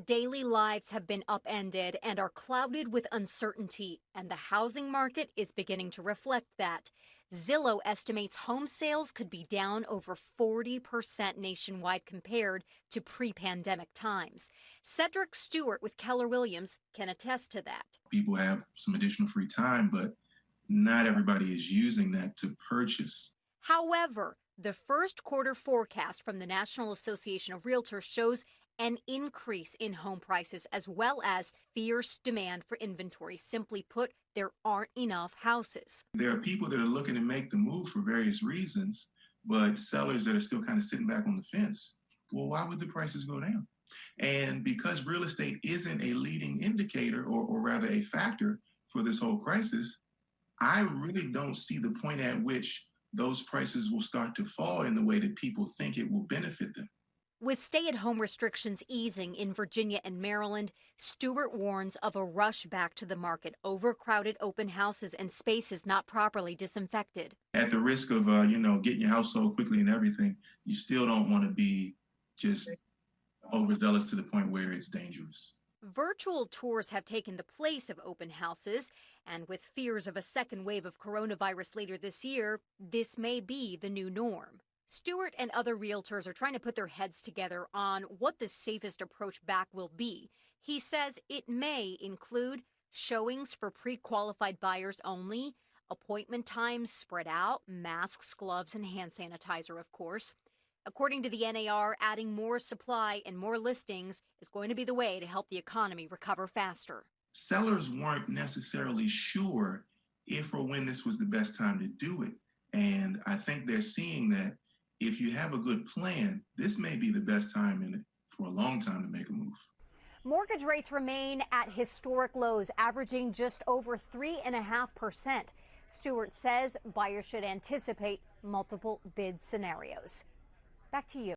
daily lives have been upended and are clouded with uncertainty, and the housing market is beginning to reflect that. Zillow estimates home sales could be down over 40% nationwide compared to pre-pandemic times. Cedric Stewart with Keller Williams can attest to that. People have some additional free time, but not everybody is using that to purchase. However, the first quarter forecast from the National Association of Realtors shows an increase in home prices as well as fierce demand for inventory. Simply put, there aren't enough houses. There are people that are looking to make the move for various reasons, but sellers that are still kind of sitting back on the fence. Well, why would the prices go down? And because real estate isn't a leading indicator or rather a factor for this whole crisis, I really don't see the point at which those prices will start to fall in the way that people think it will benefit them. With stay-at-home restrictions easing in Virginia and Maryland, Stewart warns of a rush back to the market, overcrowded open houses and spaces not properly disinfected. At the risk of, getting your house sold quickly and everything, you still don't want to be just overzealous to the point where it's dangerous. Virtual tours have taken the place of open houses, and with fears of a second wave of coronavirus later this year, this may be the new norm. Stewart and other realtors are trying to put their heads together on what the safest approach back will be. He says it may include showings for pre-qualified buyers only, appointment times spread out, masks, gloves, and hand sanitizer, of course. According to the NAR, adding more supply and more listings is going to be the way to help the economy recover faster. Sellers weren't necessarily sure if or when this was the best time to do it. And I think they're seeing that if you have a good plan, this may be the best time in it for a long time to make a move. Mortgage rates remain at historic lows, averaging just over 3.5%. Stewart says buyers should anticipate multiple bid scenarios. Back to you.